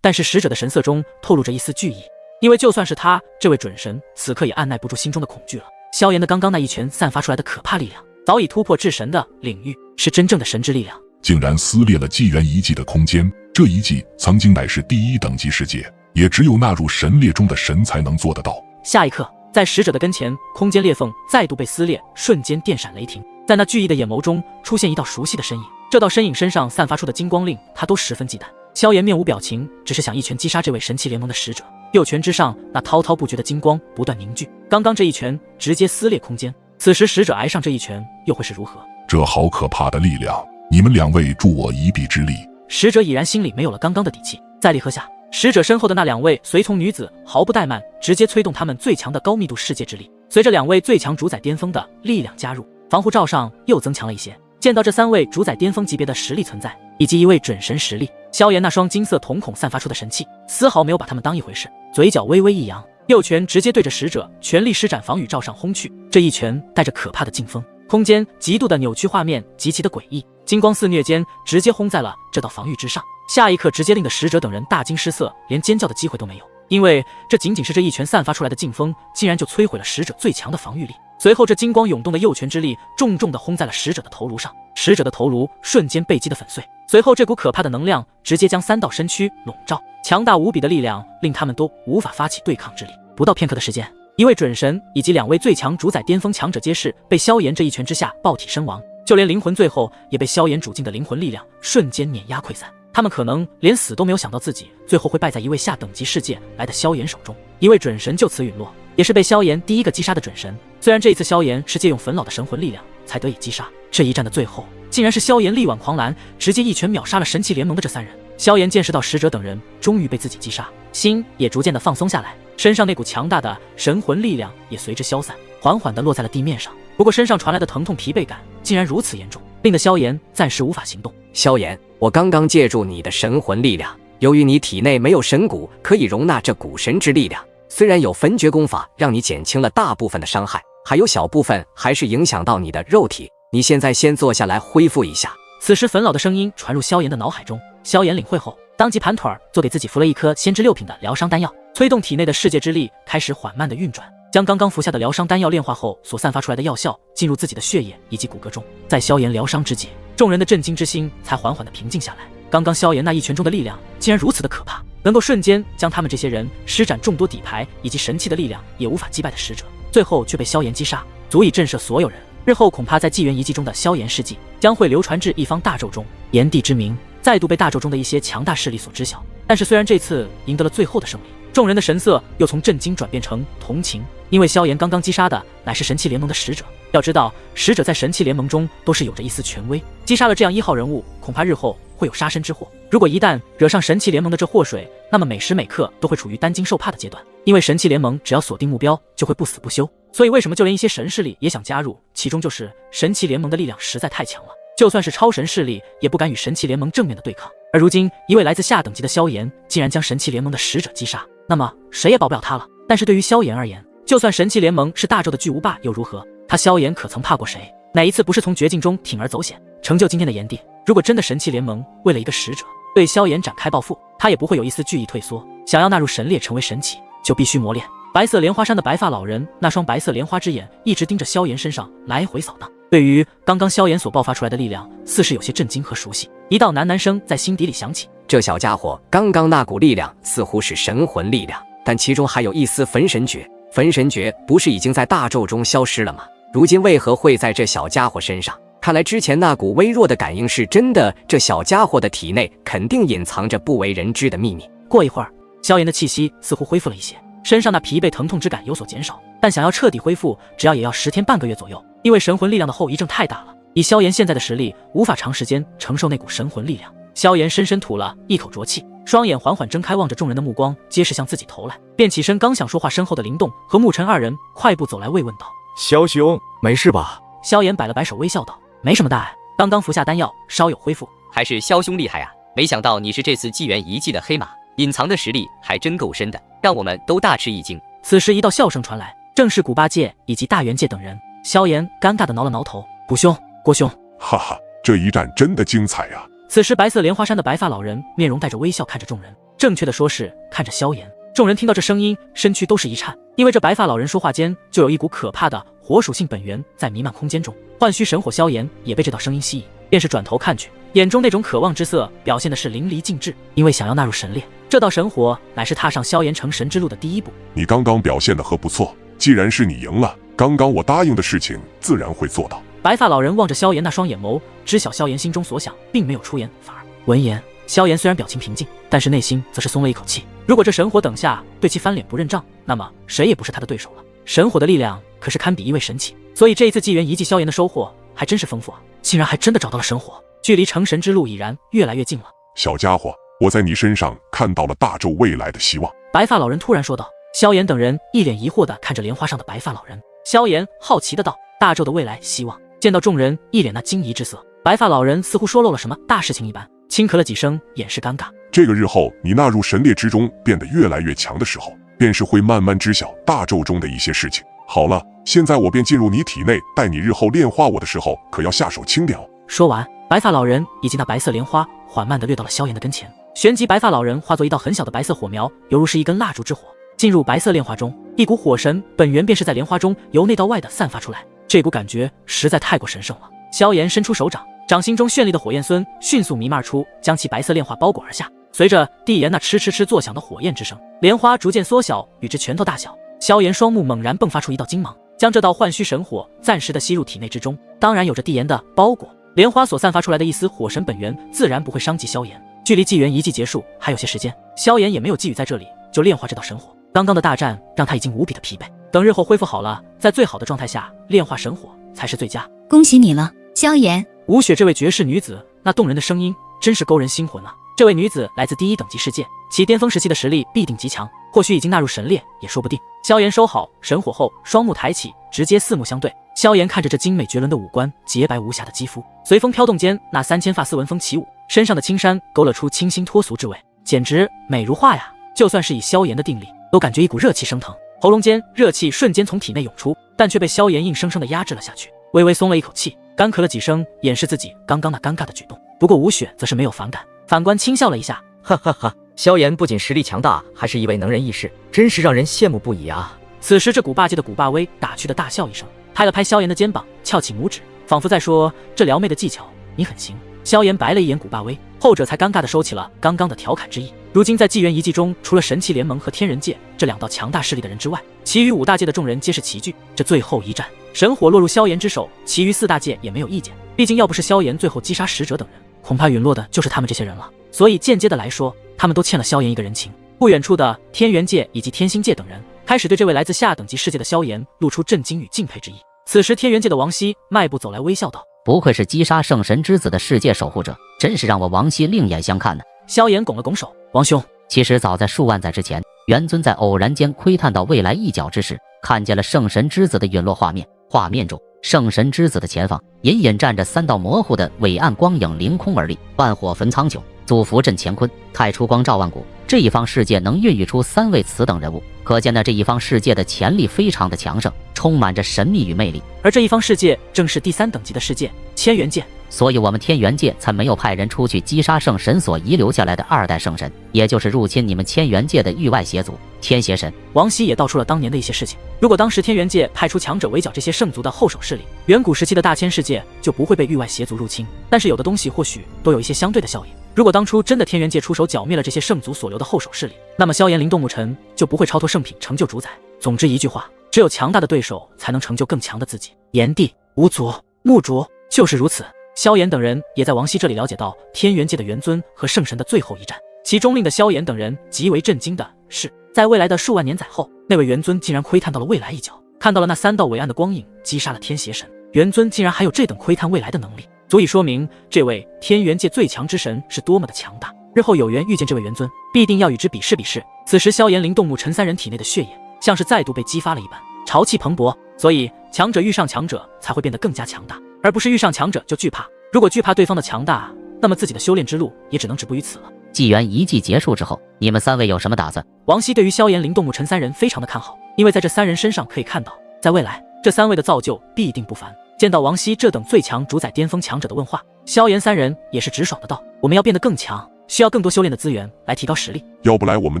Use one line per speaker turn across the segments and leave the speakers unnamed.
但是使者的神色中透露着一丝惧意，因为就算是他这位准神，此刻也按耐不住心中的恐惧了。萧炎的刚刚那一拳散发出来的可怕力量，早已突破至神的领域，是真正的神之力量，
竟然撕裂了纪元遗迹的空间。这一技曾经乃是第1等级世界，也只有纳入神列中的神才能做得到。
下一刻，在使者的跟前，空间裂缝再度被撕裂，瞬间电闪雷霆。在那惧意的眼眸中出现一道熟悉的身影，这道身影身上散发出的金光令他都十分忌惮。萧炎面无表情，只是想一拳击杀这位神器联盟的使者。右拳之上，那滔滔不绝的金光不断凝聚，刚刚这一拳直接撕裂空间，此时使者挨上这一拳又会是如何？
这好可怕的力量，你们2位助我一臂之力。
使者已然心里没有了刚刚的底气，在离合下，使者身后的那2位随从女子毫不怠慢，直接催动他们最强的高密度世界之力。随着2位最强主宰巅峰的力量加入，防护罩上又增强了一些。见到这3位主宰巅峰级别的实力存在，以及1位准神实力，萧炎那双金色瞳孔散发出的神气，丝毫没有把他们当一回事，嘴角微微一扬，右拳直接对着使者全力施展防御罩上轰去。这一拳带着可怕的劲风，空间极度的扭曲，画面极其的诡异，金光肆虐间直接轰在了这道防御之上。下一刻直接令得使者等人大惊失色，连尖叫的机会都没有，因为这仅仅是这一拳散发出来的劲风，竟然就摧毁了使者最强的防御力。随后这金光涌动的右拳之力重重地轰在了使者的头颅上，使者的头颅瞬间被击得粉碎。随后这股可怕的能量直接将3道身躯笼罩，强大无比的力量令他们都无法发起对抗之力。不到片刻的时间，1位准神以及2位最强主宰巅峰强者皆是被萧炎这一拳之下爆体身亡，就连灵魂最后也被萧炎煮尽的灵魂力量瞬间碾压溃散。他们可能连死都没有想到自己最后会败在1位下等级世界来的萧炎手中。1位准神就此陨落，也是被萧炎第一个击杀的准神。虽然这一次萧炎是借用粉老的神魂力量才得以击杀，这一战的最后竟然是萧炎力挽狂澜，直接一拳秒杀了神器联盟的这3人。萧炎见识到使者等人终于被自己击杀，心也逐渐的放松下来，身上那股强大的神魂力量也随之消散，缓缓地落在了地面上。不过身上传来的疼痛疲惫感竟然如此严重，令得萧炎暂时无法行动。
萧炎，我刚刚借助你的神魂力量，由于你体内没有神骨可以容纳这古神之力量，虽然有焚诀功法让你减轻了大部分的伤害，还有小部分还是影响到你的肉体，你现在先坐下来恢复一下。
此时粉老的声音传入萧炎的脑海中，萧炎领会后当即盘腿做给自己服了一颗先知6品的疗伤丹药，催动体内的世界之力开始缓慢的运转，将刚刚服下的疗伤丹药炼化后所散发出来的药效进入自己的血液以及骨骼中。在萧炎疗伤之际，众人的震惊之心才缓缓的平静下来。刚刚萧炎那一拳中的力量竟然如此的可怕，能够瞬间将他们这些人施展众多底牌以及神器的力量也无法击败的使者，最后却被萧炎击杀，足以震慑所有人。日后恐怕在纪元遗迹中的萧炎事迹将会流传至一方大纣中，炎帝之名再度被大纣中的一些强大势力所知晓。但是虽然这次赢得了最后的胜利，众人的神色又从震惊转变成同情，因为萧炎刚刚击杀的乃是神器联盟的使者。要知道，使者在神器联盟中都是有着一丝权威，击杀了这样1号人物，恐怕日后会有杀身之祸。如果一旦惹上神器联盟的这祸水，那么每时每刻都会处于担惊受怕的阶段，因为神器联盟只要锁定目标就会不死不休。所以为什么就连一些神势力也想加入，其中就是神器联盟的力量实在太强了，就算是超神势力也不敢与神器联盟正面的对抗。而如今一位来自下等级的萧炎竟然将神器联盟的使者击杀，那么谁也保不了他了。但是对于萧炎而言，就算神器联盟是大纣的巨无霸又如何？他萧炎可曾怕过谁？哪一次不是从绝境中铤而走险，成就今天的炎帝？如果真的神器联盟为了一个使者对萧炎展开报复，他也不会有一丝惧意退缩。想要纳入神列成为神器，就必须磨练。白色莲花山的白发老人那双白色莲花之眼一直盯着萧炎身上来回扫荡，对于刚刚萧炎所爆发出来的力量似是有些震惊和熟悉。一道喃喃声在心底里响起，
这小家伙刚刚那股力量似乎是神魂力量，但其中还有一丝焚神诀。焚神诀不是已经在大纣中消失了吗？如今为何会在这小家伙身上？看来之前那股微弱的感应是真的，这小家伙的体内肯定隐藏着不为人知的秘密。
过一会儿，萧炎的气息似乎恢复了一些，身上那疲惫疼痛之感有所减少，但想要彻底恢复，只要也要10天半个月左右，因为神魂力量的后遗症太大了，以萧炎现在的实力无法长时间承受那股神魂力量。萧炎深深吐了一口浊气，双眼缓缓睁开，望着众人的目光皆是向自己投来，便起身刚想说话，身后的灵动和沐尘2人快步走来慰问道：
萧兄没事吧？
萧炎摆了摆手微笑道：没什么大碍，刚刚服下丹药，稍有恢复。
还是萧兄厉害啊，没想到你是这次纪元遗迹的黑马，隐藏的实力还真够深的，让我们都大吃一惊。
此时一道笑声传来，正是古八戒以及大元界等人。萧炎尴尬地挠了挠头：古兄，郭兄。
哈哈，这一战真的精彩啊！
此时白色莲花山的白发老人面容带着微笑看着众人，正确的说是看着萧炎。众人听到这声音，身躯都是一颤，因为这白发老人说话间就有一股可怕的火属性本源在弥漫空间中。幻虚神火萧炎也被这道声音吸引，便是转头看去，眼中那种渴望之色表现的是淋漓尽致。因为想要纳入神列，这道神火乃是踏上萧炎成神之路的第一步。
你刚刚表现得很不错，既然是你赢了，刚刚我答应的事情自然会做到。
白发老人望着萧炎那双眼眸，知晓萧炎心中所想，并没有出言，反而闻言，萧炎虽然表情平静，但是内心则是松了一口气。如果这神火等下对其翻脸不认账，那么谁也不是他的对手了。神火的力量可是堪比一位神器，所以这一次纪元遗迹萧炎的收获还真是丰富啊！竟然还真的找到了神火，距离成神之路已然越来越近了。
小家伙，我在你身上看到了大纣未来的希望。
白发老人突然说道。萧炎等人一脸疑惑地看着莲花上的白发老人。萧炎好奇的道：“大纣的未来希望？”见到众人一脸那惊疑之色，白发老人似乎说漏了什么大事情一般，轻咳了几声，掩饰尴尬。
这个日后你纳入神列之中，变得越来越强的时候，便是会慢慢知晓大纣中的一些事情。好了，现在我便进入你体内，待你日后炼化我的时候，可要下手轻点哦。
说完，白发老人以及那白色莲花缓慢地掠到了萧炎的跟前，旋即白发老人化作一道很小的白色火苗，犹如是一根蜡烛之火，进入白色炼化中。一股火神本源便是在莲花中由内到外的散发出来，这股感觉实在太过神圣了。萧炎伸出手掌，掌心中绚丽的火焰孙迅速弥漫出，将其白色炼化包裹而下。随着地岩那嗤嗤嗤作响的火焰之声，莲花逐渐缩小，与之拳头大小。萧炎双目猛然迸发出一道金芒，将这道幻虚神火暂时的吸入体内之中。当然有着地岩的包裹，莲花所散发出来的一丝火神本源自然不会伤及萧炎。距离纪元遗迹结束还有些时间，萧炎也没有寄予在这里就炼化这道神火。刚刚的大战让他已经无比的疲惫，等日后恢复好了，在最好的状态下炼化神火才是最佳。
恭喜你了，萧炎。
吴雪这位绝世女子，那动人的声音真是勾人心魂啊！这位女子来自第一等级世界，其巅峰时期的实力必定极强，或许已经纳入神列也说不定。萧炎收好神火后，双目抬起，直接四目相对。萧炎看着这精美绝伦的五官，洁白无瑕的肌肤，随风飘动间，那3000发丝纹风起舞，身上的青衫勾勒出清新脱俗之味，简直美如画呀！就算是以萧炎的定力，都感觉一股热气升腾，喉咙间热气瞬间从体内涌出，但却被萧炎硬生生的压制了下去。微微松了一口气，干咳了几声，掩饰自己刚刚那尴尬的举动。不过吴雪则是没有反感，反观轻笑了一下，
哈哈哈！萧炎不仅实力强大，还是一位能人异士，真是让人羡慕不已啊！
此时这古霸界的古霸威打趣的大笑一声，拍了拍萧炎的肩膀，翘起拇指，仿佛在说：“这撩妹的技巧你很行。”萧炎白了一眼古霸威，后者才尴尬地收起了刚刚的调侃之意。如今在纪元遗迹中，除了神器联盟和天人界这2道强大势力的人之外，其余5大界的众人皆是齐聚。这最后一战，神火落入萧炎之手，其余4大界也没有意见。毕竟要不是萧炎最后击杀使者等人，恐怕陨落的就是他们这些人了。所以间接的来说，他们都欠了萧炎一个人情。不远处的天元界以及天星界等人开始对这位来自下等级世界的萧炎露出震惊与敬佩之意。此时天元界的王熙迈步走来，微笑道：“
不愧是击杀圣神之子的世界守护者，真是让我王熙另眼相看呢。”
萧炎拱了拱手：“王兄，
其实早在数万载之前，元尊在偶然间窥探到未来一角之时，看见了圣神之子的陨落画面。画面中，圣神之子的前方隐隐站着3道模糊的伟岸光影，凌空而立，万火焚苍穹，祖符震乾坤，太初光照万古。这一方世界能孕育出3位此等人物，可见这一方世界的潜力非常的强盛，充满着神秘与魅力。
而这一方世界正是第3等级的世界千元界，
所以我们天元界才没有派人出去击杀圣神所遗留下来的2代圣神，也就是入侵你们千元界的域外邪族天邪神。”
王熙也道出了当年的一些事情。如果当时天元界派出强者围剿这些圣族的后手势力，远古时期的大千世界就不会被域外邪族入侵。但是有的东西或许都有一些相对的效应。如果当初真的天元界出手剿灭了这些圣族所留的后手势力，那么萧炎灵动木尘就不会超脱圣品成就主宰。总之一句话，只有强大的对手才能成就更强的自己。炎帝、无族、木竹就是如此。萧炎等人也在王熙这里了解到天元界的元尊和圣神的最后一战。其中令的萧炎等人极为震惊的是，在未来的数万年载后，那位元尊竟然窥探到了未来一角，看到了那3道伟岸的光影，击杀了天邪神。元尊竟然还有这等窥探未来的能力，足以说明这位天元界最强之神是多么的强大。日后有缘遇见这位元尊，必定要与之比试比试。此时萧炎、灵动木尘3人体内的血液像是再度被激发了一般，潮气蓬勃。所以强者遇上强者才会变得更加强大，而不是遇上强者就惧怕。如果惧怕对方的强大，那么自己的修炼之路也只能止步于此了。
纪元遗迹结束之后，你们3位有什么打算？
王熙对于萧炎、灵动木尘3人非常的看好，因为在这3人身上可以看到，在未来这3位的造就必定不凡。见到王熙这等最强主宰巅峰强者的问话，萧炎3人也是直爽的道：“我们要变得更强。”需要更多修炼的资源来提高实力。
要不来我们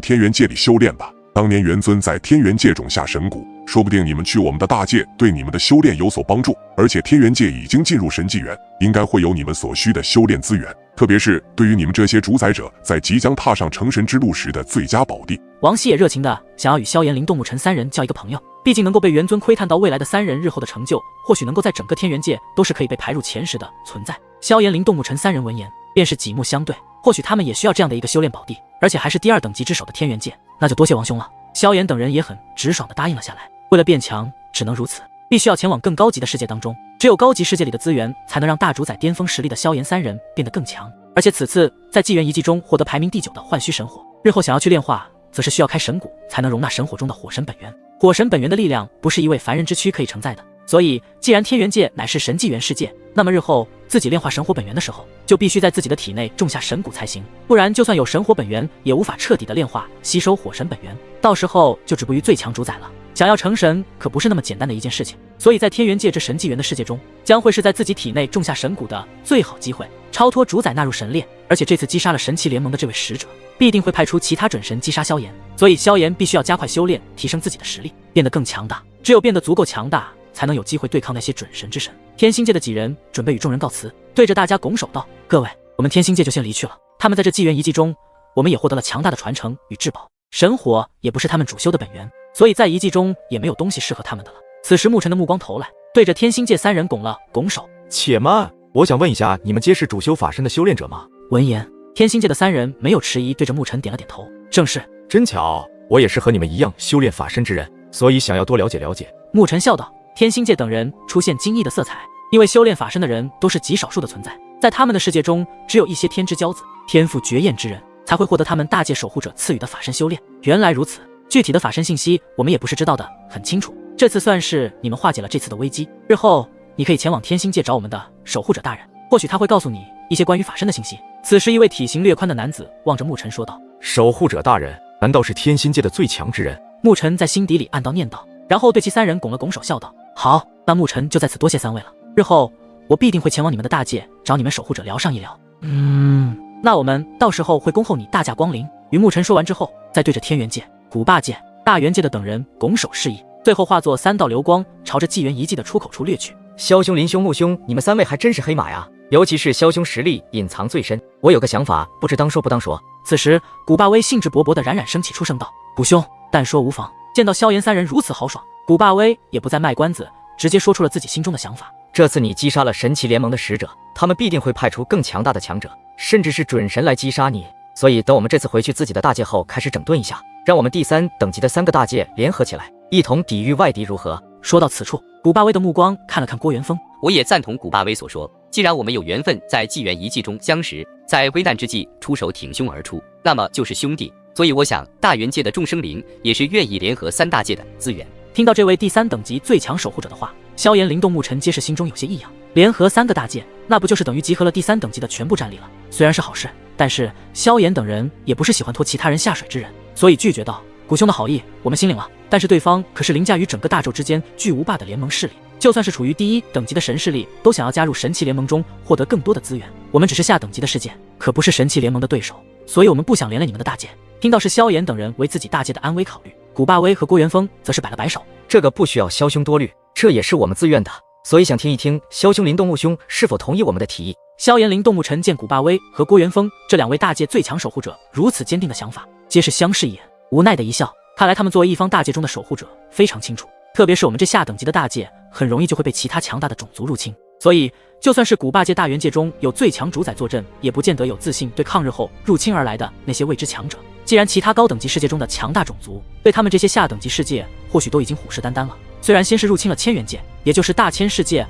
天元界里修炼吧？当年元尊在天元界种下神蛊，说不定你们去我们的大界，对你们的修炼有所帮助。而且天元界已经进入神纪元，应该会有你们所需的修炼资源，特别是对于你们这些主宰者在即将踏上成神之路时的最佳宝地。
王熙也热情的想要与萧炎、林动、沐尘三人交一个朋友，毕竟能够被元尊窥探到未来的三人日后的成就，或许能够在整个天元界都是可以被排入前10的存在。萧炎、林动、沐尘三人闻言便是几目相对，或许他们也需要这样的一个修炼宝地，而且还是第2等级之首的天元界，那就多谢王兄了。萧炎等人也很直爽的答应了下来。为了变强，只能如此，必须要前往更高级的世界当中，只有高级世界里的资源才能让大主宰巅峰实力的萧炎三人变得更强。而且此次在纪元遗迹中获得排名第9的幻虚神火，日后想要去炼化，则是需要开神谷才能容纳神火中的火神本源。火神本源的力量不是一位凡人之躯可以承载的，所以既然天元界乃是神纪元世界，那么日后自己炼化神火本源的时候，就必须在自己的体内种下神谷才行，不然就算有神火本源，也无法彻底的炼化吸收火神本源，到时候就止步于最强主宰了。想要成神可不是那么简单的一件事情，所以在天元界这神纪元的世界中，将会是在自己体内种下神谷的最好机会，超脱主宰纳入神列。而且这次击杀了神奇联盟的这位使者，必定会派出其他准神击杀萧炎，所以萧炎必须要加快修炼，提升自己的实力，变得更强大。只有变得足够强大，才能有机会对抗那些准神之神。天星界的几人准备与众人告辞，对着大家拱手道：“各位，我们天星界就先离去了。他们在这纪元遗迹中，我们也获得了强大的传承与至宝，神火也不是他们主修的本源，所以在遗迹中也没有东西适合他们的了。”此时沐尘的目光投来，对着天星界3人拱了拱手。
且慢，我想问一下，你们皆是主修法身的修炼者吗？
闻言，天星界的3人没有迟疑，对着沐尘点了点头。正是。
真巧，我也是和你们一样修炼法身之人，所以想要多了解了解。
沐尘笑道。天星界等人出现惊异的色彩，因为修炼法身的人都是极少数的存在，在他们的世界中，只有一些天之骄子、天赋绝艳之人才会获得他们大界守护者赐予的法身修炼。原来如此，具体的法身信息我们也不是知道的很清楚，这次算是你们化解了这次的危机。日后你可以前往天星界找我们的守护者大人，或许他会告诉你一些关于法身的信息。此时一位体型略宽的男子望着沐尘说道：“
守护者大人，难道是天心界的最强之人？”
沐尘在心底里暗道念道，然后对其3人拱了拱手，笑道：“好，那沐尘就在此多谢3位了。日后我必定会前往你们的大界，找你们守护者聊上一聊。那我们到时候会恭候你大驾光临。”与沐尘说完之后，再对着天元界、古霸界、大元界的等人拱手示意，最后化作3道流光，朝着纪元遗迹的出口处掠去。
萧兄、林兄、沐兄，你们3位还真是黑马呀！尤其是萧兄实力隐藏最深，我有个想法，不知当说不当说。
此时，古霸威兴致勃勃地冉冉升起，出声道：“古兄，但说无妨。”见到萧炎3人如此豪爽，古霸威也不再卖关子，直接说出了自己心中的想法。
这次你击杀了神奇联盟的使者，他们必定会派出更强大的强者，甚至是准神来击杀你。所以等我们这次回去自己的大界后，开始整顿一下，让我们第3等级的3个大界联合起来，一同抵御外敌，如何？
说到此处，古霸威的目光看了看郭元峰。
我也赞同古霸威所说，既然我们有缘分在纪元遗迹中相识，在危难之际出手挺胸而出，那么就是兄弟。所以我想大元界的众生灵也是愿意联合3大界的资源。
听到这位第3等级最强守护者的话，萧炎、林动、沐尘皆是心中有些异样。联合3个大界，那不就是等于集合了第3等级的全部战力了？虽然是好事，但是萧炎等人也不是喜欢拖其他人下水之人，所以拒绝道：“古兄的好意我们心领了，但是对方可是凌驾于整个大宙之间巨无霸的联盟势力，就算是处于第1等级的神势力，都想要加入神奇联盟中获得更多的资源。我们只是下等级的世界，可不是神奇联盟的对手，所以我们不想连累你们的大界。”听到是萧炎等人为自己大界的安危考虑，古霸威和郭元峰则是摆了摆手：“
这个不需要萧兄多虑，这也是我们自愿的，所以想听一听萧兄、林动、沐兄是否同意我们的提议。”
萧炎、林动、沐尘见古霸威和郭元峰这2位大界最强守护者如此坚定的想法，皆是相视一眼，无奈的一笑。看来他们作为一方大界中的守护者非常清楚，特别是我们这下等级的大界，很容易就会被其他强大的种族入侵，所以就算是古霸界、大元界中有最强主宰坐镇，也不见得有自信对抗日后入侵而来的那些未知强者。既然其他高等级世界中的强大种族对他们这些下等级世界或许都已经虎视眈眈了，虽然先是入侵了千元界，也就是大千世界、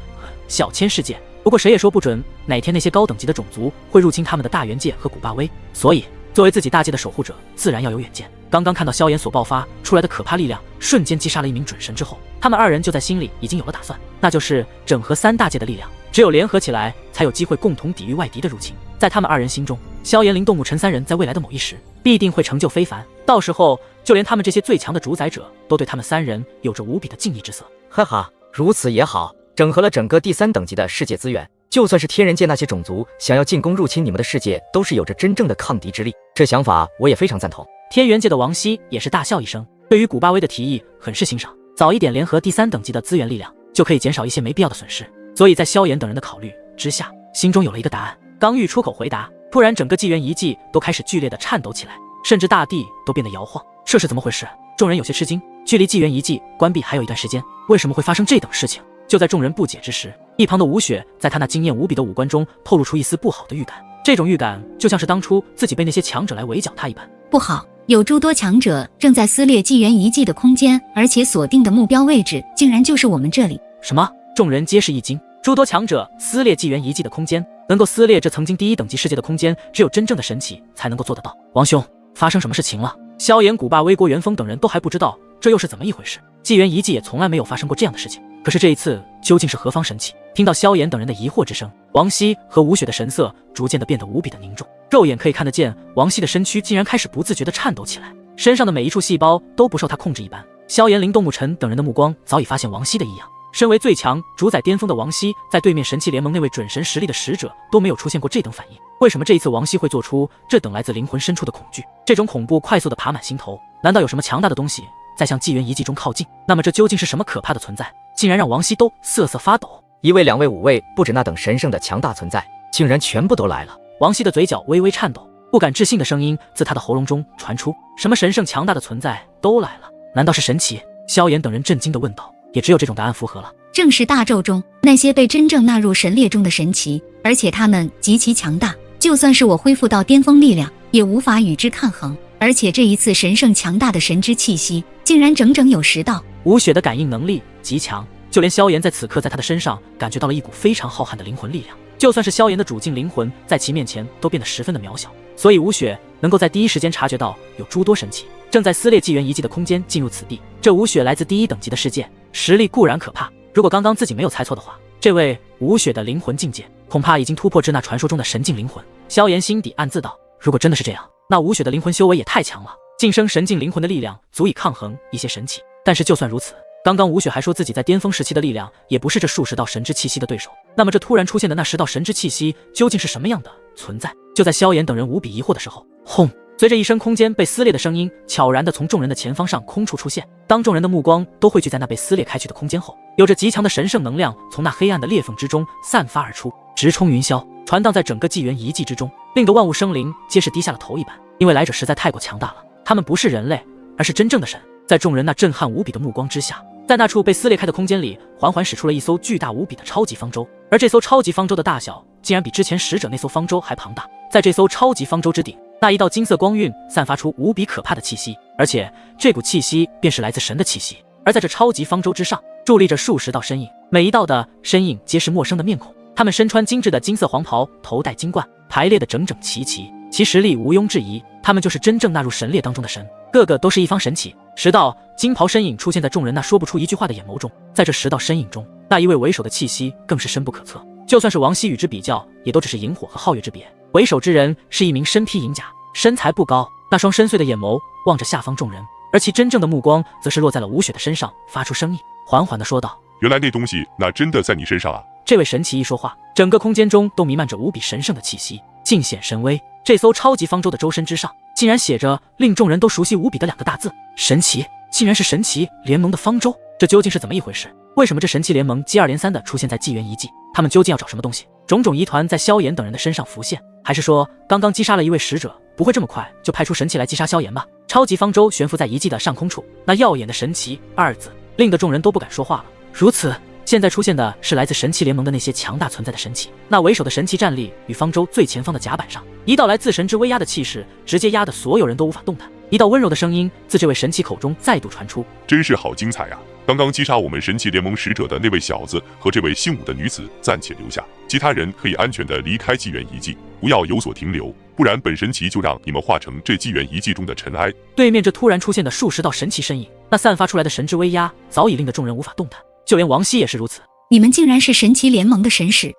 小千世界，不过谁也说不准哪天那些高等级的种族会入侵他们的大元界和古霸威，所以作为自己大界的守护者，自然要有远见。刚刚看到萧炎所爆发出来的可怕力量，瞬间击杀了一名准神之后，他们2人就在心里已经有了打算，那就是整合3大界的力量，只有联合起来，才有机会共同抵御外敌的入侵。在他们2人心中，萧炎、林动、沐尘3人在未来的某一时，必定会成就非凡，到时候就连他们这些最强的主宰者，都对他们3人有着无比的敬意之色。
哈哈，如此也好，整合了整个第3等级的世界资源，就算是天人界那些种族想要进攻入侵你们的世界，都是有着真正的抗敌之力。这想法我也非常赞同。
天元界的王熙也是大笑一声，对于古巴威的提议很是欣赏。早一点联合第3等级的资源力量，就可以减少一些没必要的损失。所以在萧炎等人的考虑之下，心中有了一个答案。刚欲出口回答，突然整个纪元遗迹都开始剧烈的颤抖起来，甚至大地都变得摇晃。这是怎么回事？众人有些吃惊。距离纪元遗迹关闭还有一段时间，为什么会发生这等事情？就在众人不解之时，一旁的吴雪在他那惊艳无比的五官中透露出一丝不好的预感。这种预感就像是当初自己被那些强者来围剿他一般。
不好，有诸多强者正在撕裂纪元遗迹的空间，而且锁定的目标位置竟然就是我们这里。
什么？众人皆是一惊。诸多强者撕裂纪元遗迹的空间，能够撕裂这曾经第1等级世界的空间，只有真正的神奇才能够做得到。王兄，发生什么事情了？萧炎、古霸、魏国、元丰等人都还不知道这又是怎么一回事。纪元遗迹也从来没有发生过这样的事情，可是这一次究竟是何方神奇？听到萧炎等人的疑惑之声，王熙和吴雪的神色逐渐的变得无比的凝重，肉眼可以看得见，王熙的身躯竟然开始不自觉的颤抖起来，身上的每一处细胞都不受他控制一般。萧炎、林动、沐尘等人的目光早已发现王熙的异样。身为最强主宰巅峰的王熙，在对面神奇联盟那位准神实力的使者都没有出现过这等反应。为什么这一次王熙会做出这等来自灵魂深处的恐惧？这种恐怖快速的爬满心头，难道有什么强大的东西在向纪元遗迹中靠近？那么这究竟是什么可怕的存在，竟然让王熙都瑟瑟发抖
？1位、2位、5位，不止那等神圣的强大存在，竟然全部都来了。
王熙的嘴角微微颤抖，不敢置信的声音自他的喉咙中传出：什么神圣强大的存在都来了？难道是神奇？萧炎等人震惊地问道。也只有这种答案符合了。
正是大咒中那些被真正纳入神列中的神奇，而且他们极其强大，就算是我恢复到巅峰力量，也无法与之抗衡。而且这一次神圣强大的神之气息，竟然整整有10道。
吴雪的感应能力极强，就连萧炎在此刻在他的身上感觉到了一股非常浩瀚的灵魂力量，就算是萧炎的主境灵魂，在其面前都变得十分的渺小。所以吴雪能够在第一时间察觉到有诸多神奇正在撕裂纪元遗迹的空间进入此地。这吴雪来自第1等级的世界，实力固然可怕，如果刚刚自己没有猜错的话，这位吴雪的灵魂境界恐怕已经突破至那传说中的神境灵魂。萧炎心底暗自道，如果真的是这样，那吴雪的灵魂修为也太强了，晋升神境灵魂的力量足以抗衡一些神奇。但是就算如此，刚刚吴雪还说自己在巅峰时期的力量也不是这数十道神之气息的对手，那么这突然出现的那10道神之气息究竟是什么样的存在？就在萧炎等人无比疑惑的时候，轰！随着一声空间被撕裂的声音悄然地从众人的前方上空处出现，当众人的目光都汇聚在那被撕裂开去的空间后，有着极强的神圣能量从那黑暗的裂缝之中散发而出，直冲云霄，传荡在整个纪元遗迹之中，令得万物生灵皆是低下了头一般。因为来者实在太过强大了，他们不是人类，而是真正的神。在众人那震撼无比的目光之下，在那处被撕裂开的空间里，缓缓驶出了一艘巨大无比的超级方舟，而这艘超级方舟的大小竟然比之前使者那艘方舟还庞大。在这艘超级方舟之顶，那一道金色光晕散发出无比可怕的气息，而且这股气息便是来自神的气息。而在这超级方舟之上，伫立着数十道身影，每一道的身影皆是陌生的面孔，他们身穿精致的金色黄袍，头戴金冠，排列的整整齐齐，其实力毋庸置疑，他们就是真正纳入神列当中的神，个个都是一方神奇。10道金袍身影出现在众人那说不出一句话的眼眸中，在这10道身影中，那一位为首的气息更是深不可测，就算是王熙与之比较，也都只是萤火和皓月之别。为首之人是一名身披银甲，身材不高，那双深邃的眼眸望着下方众人，而其真正的目光则是落在了吴雪的身上，发出声音，缓缓地说道：
原来那东西那真的在你身上啊！
这位神奇一说话，整个空间中都弥漫着无比神圣的气息，尽显神威。这艘超级方舟的舟身之上，竟然写着令众人都熟悉无比的2个大字：神奇。竟然是神奇联盟的方舟，这究竟是怎么一回事？为什么这神奇联盟接二连三地出现在纪元遗迹？他们究竟要找什么东西？种种疑团在萧炎等人的身上浮现，还是说刚刚击杀了一位使者，不会这么快就派出神奇来击杀萧炎吧？超级方舟悬浮在遗迹的上空处，那耀眼的神奇2字令得众人都不敢说话了。如此，现在出现的是来自神奇联盟的那些强大存在的神奇，那为首的神奇站立与方舟最前方的甲板上，一道来自神之威压的气势直接压得所有人都无法动弹。一道温柔的声音自这位神奇口中再度传出：
真是好精彩啊！刚刚击杀我们神奇联盟使者的那位小子和这位姓武的女子暂且留下，其他人可以安全地离开纪元遗迹，不要有所停留，不然本神奇就让你们化成这纪元遗迹中的尘埃。
对面这突然出现的数10道神奇身影，那散发出来的神之威压早已令得众人无法动弹，就连王熙也是如此。
你们竟然是神奇联盟的神使？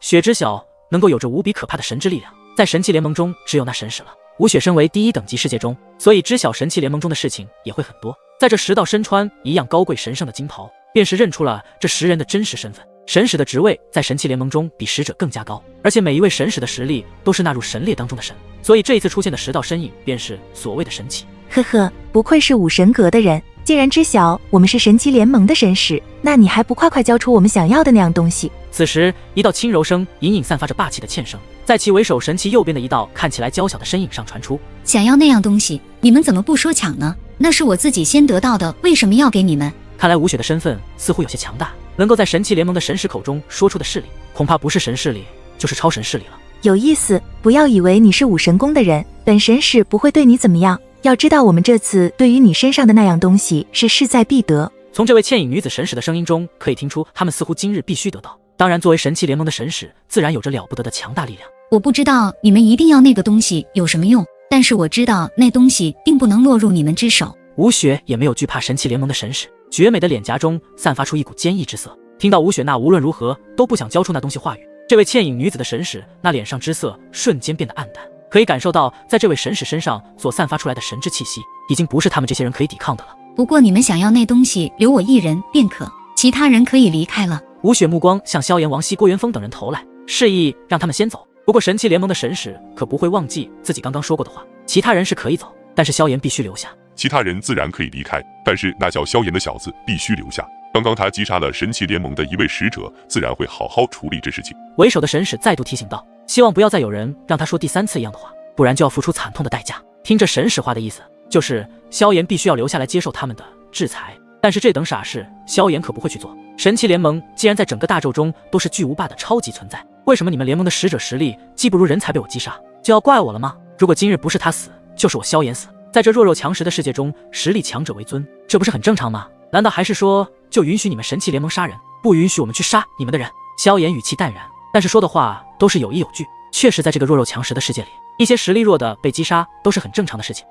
雪知晓能够有着无比可怕的神之力量，在神奇联盟中只有那神使了。吴雪身为第1等级世界中，所以知晓神奇联盟中的事情也会很多。在这10道身穿一样高贵神圣的金袍，便是认出了这10人的真实身份。神使的职位在神器联盟中比使者更加高，而且每一位神使的实力都是纳入神列当中的神，所以这一次出现的10道身影便是所谓的神器。
呵呵，不愧是武神阁的人，既然知晓我们是神器联盟的神使，那你还不快快交出我们想要的那样东西？
此时，一道轻柔声隐隐散发着霸气的欠声，在其为首神器右边的一道看起来娇小的身影上传出。
想要那样东西，你们怎么不说抢呢？那是我自己先得到的，为什么要给你们？
看来吴雪的身份似乎有些强大，能够在神器联盟的神使口中说出的势力，恐怕不是神势力，就是超神势力了。
有意思，不要以为你是武神宫的人，本神使不会对你怎么样。要知道我们这次对于你身上的那样东西是势在必得。
从这位倩影女子神使的声音中可以听出，他们似乎今日必须得到。当然，作为神器联盟的神使，自然有着了不得的强大力量。
我不知道你们一定要那个东西有什么用，但是我知道那东西并不能落入你们之手。
吴雪也没有惧怕神器联盟的神使，绝美的脸颊中散发出一股坚毅之色。听到吴雪那无论如何都不想交出那东西话语，这位倩影女子的神使那脸上之色瞬间变得暗淡，可以感受到在这位神使身上所散发出来的神之气息，已经不是他们这些人可以抵抗的了。
不过你们想要那东西，留我一人便可，其他人可以离开了。
吴雪目光向萧炎、王熙、郭元峰等人投来，示意让他们先走。不过神器联盟的神使可不会忘记自己刚刚说过的话，其他人是可以走，但是萧炎必须留下。
其他人自然可以离开，但是那叫萧炎的小子必须留下。刚刚他击杀了神器联盟的一位使者，自然会好好处理这事情。
为首的神使再度提醒道，希望不要再有人让他说第3次一样的话，不然就要付出惨痛的代价。听这神使话的意思，就是萧炎必须要留下来接受他们的制裁。但是这等傻事，萧炎可不会去做。神器联盟既然在整个大宙中都是巨无霸的超级存在，为什么你们联盟的使者实力既不如人才被我击杀，就要怪我了吗？如果今日不是他死，就是我萧炎死，在这弱肉强食的世界中，实力强者为尊，这不是很正常吗？难道还是说就允许你们神器联盟杀人，不允许我们去杀你们的人？萧炎语气淡然，但是说的话都是有依有据。确实在这个弱肉强食的世界里，一些实力弱的被击杀都是很正常的事情。